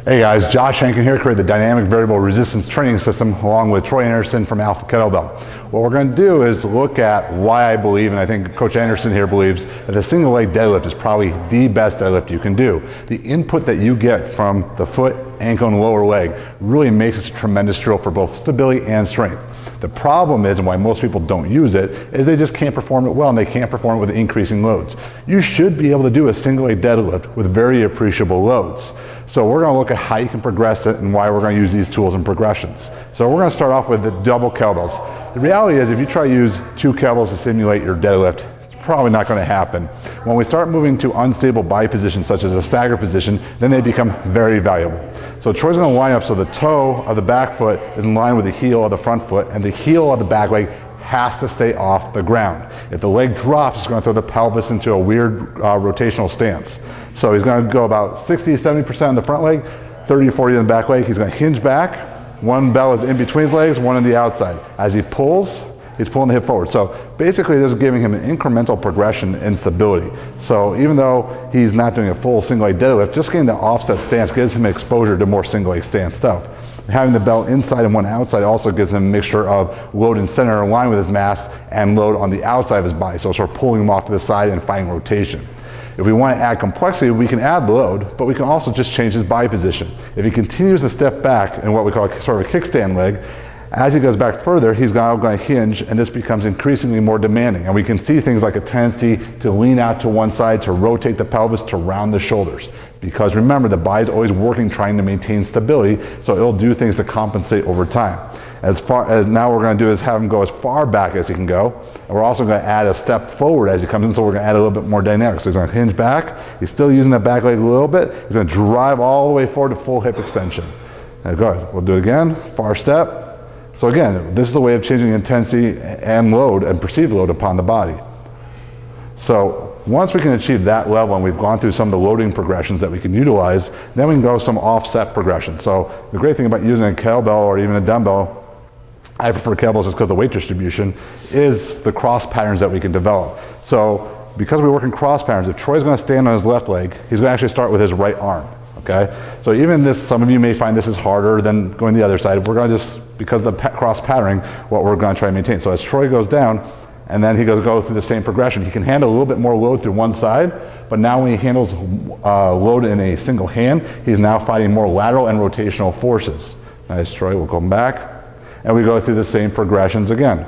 Hey guys, Josh Hankin here, created the Dynamic Variable Resistance Training System along with Troy Anderson from Alpha Kettlebell. What we're going to do is look at why I believe, and I think Coach Anderson here believes, that a single leg deadlift is probably the best deadlift you can do. The input that you get from the foot, ankle, and lower leg really makes this a tremendous drill for both stability and strength. The problem is, and why most people don't use it, is they just can't perform it well, and they can't perform it with increasing loads. You should be able to do a single leg deadlift with very appreciable loads. So we're going to look at how you can progress it and why we're going to use these tools and progressions. So we're going to start off with the double kettlebells. The reality is, if you try to use 2 kettlebells to simulate your deadlift, it's probably not going to happen. When we start moving to unstable body positions, such as a stagger position, then they become very valuable. So Troy's going to line up so the toe of the back foot is in line with the heel of the front foot, and the heel of the back leg has to stay off the ground. If the leg drops, it's going to throw the pelvis into a weird rotational stance. So he's going to go about 60-70% on the front leg, 30-40 on the back leg. He's going to hinge back. One bell is in between his legs, one on the outside. As he pulls, he's pulling the hip forward. So basically this is giving him an incremental progression in stability. So even though he's not doing a full single leg deadlift, just getting the offset stance gives him exposure to more single leg stance stuff. Having the bell inside and one outside also gives him a mixture of load in center in line with his mass and load on the outside of his body. So sort of pulling him off to the side and finding rotation. If we want to add complexity, we can add load, but we can also just change his body position. If he continues to step back in what we call sort of a kickstand leg, as he goes back further, he's now going to hinge, and this becomes increasingly more demanding. And we can see things like a tendency to lean out to one side, to rotate the pelvis, to round the shoulders. Because remember, the body's always working, trying to maintain stability, so it'll do things to compensate over time. As far as now we're going to do is have him go as far back as he can go, and we're also going to add a step forward as he comes in, so we're going to add a little bit more dynamic. So he's going to hinge back, he's still using that back leg a little bit, he's going to drive all the way forward to full hip extension. Now go ahead, we'll do it again, far step. So again, this is a way of changing intensity and load and perceived load upon the body. So once we can achieve that level and we've gone through some of the loading progressions that we can utilize, then we can go some offset progressions. So the great thing about using a kettlebell or even a dumbbell, I prefer kettlebells just because of the weight distribution, is the cross patterns that we can develop. So because we work in cross patterns, if Troy's going to stand on his left leg, he's going to actually start with his right arm. Okay, so even this, some of you may find this is harder than going the other side. We're going to just, because of the cross patterning, what we're going to try and maintain. So as Troy goes down, and then he goes go through the same progression, he can handle a little bit more load through one side, but now when he handles load in a single hand, he's now fighting more lateral and rotational forces. Nice, Troy, we'll come back, and we go through the same progressions again.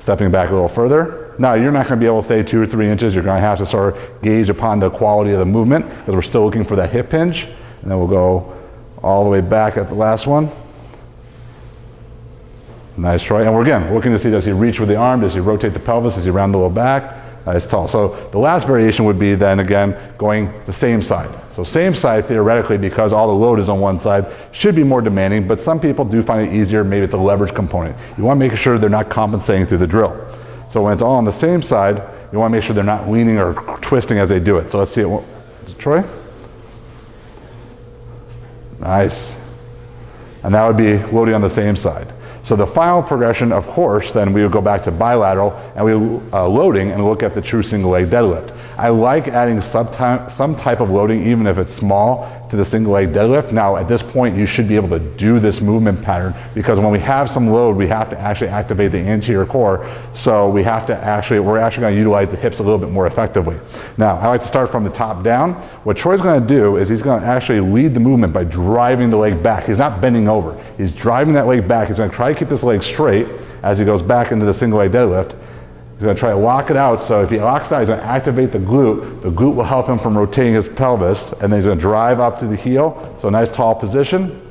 Stepping back a little further. Now, you're not going to be able to stay 2 or 3 inches. You're going to have to sort of gauge upon the quality of the movement, because we're still looking for that hip hinge. And then we'll go all the way back at the last one. Nice, Troy. And we're again looking to see, does he reach with the arm? Does he rotate the pelvis? Does he round the low back? Nice, tall. So the last variation would be then again going the same side. So same side theoretically, because all the load is on one side, should be more demanding, but some people do find it easier. Maybe it's a leverage component. You want to make sure they're not compensating through the drill. So when it's all on the same side, you want to make sure they're not leaning or twisting as they do it. So let's see it. Troy? Nice. And that would be loading on the same side. So the final progression, of course, then we would go back to bilateral and we loading and look at the true single leg deadlift. I like adding some type of loading, even if it's small, to the single leg deadlift. Now at this point you should be able to do this movement pattern, because when we have some load we have to actually activate the anterior core, so we're actually going to utilize the hips a little bit more effectively. Now I like to start from the top down. What Troy's going to do is he's going to actually lead the movement by driving the leg back. He's not bending over, he's driving that leg back. He's going to try to keep this leg straight as he goes back into the single leg deadlift. He's going to try to lock it out, so if he locks it out, he's going to activate the glute. The glute will help him from rotating his pelvis, and then he's going to drive up to the heel. So a nice tall position.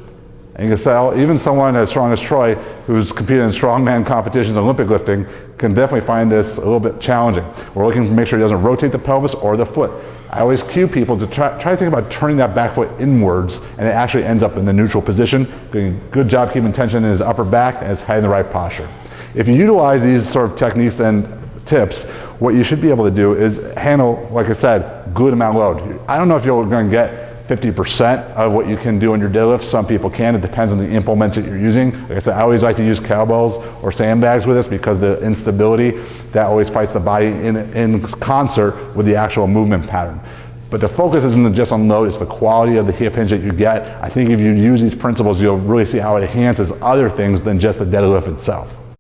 And you can say, even someone as strong as Troy, who's competed in strongman competitions and Olympic lifting, can definitely find this a little bit challenging. We're looking to make sure he doesn't rotate the pelvis or the foot. I always cue people to try to think about turning that back foot inwards, and it actually ends up in the neutral position. Doing a good job keeping tension in his upper back and his head in the right posture. If you utilize these sort of techniques and tips, what you should be able to do is handle, like I said, good amount of load. I don't know if you're going to get 50% of what you can do in your deadlift. Some people can. It depends on the implements that you're using. Like I said, I always like to use kettlebells or sandbags with this, because the instability, that always fights the body in concert with the actual movement pattern. But the focus isn't just on load, it's the quality of the hip hinge that you get. I think if you use these principles, you'll really see how it enhances other things than just the deadlift itself.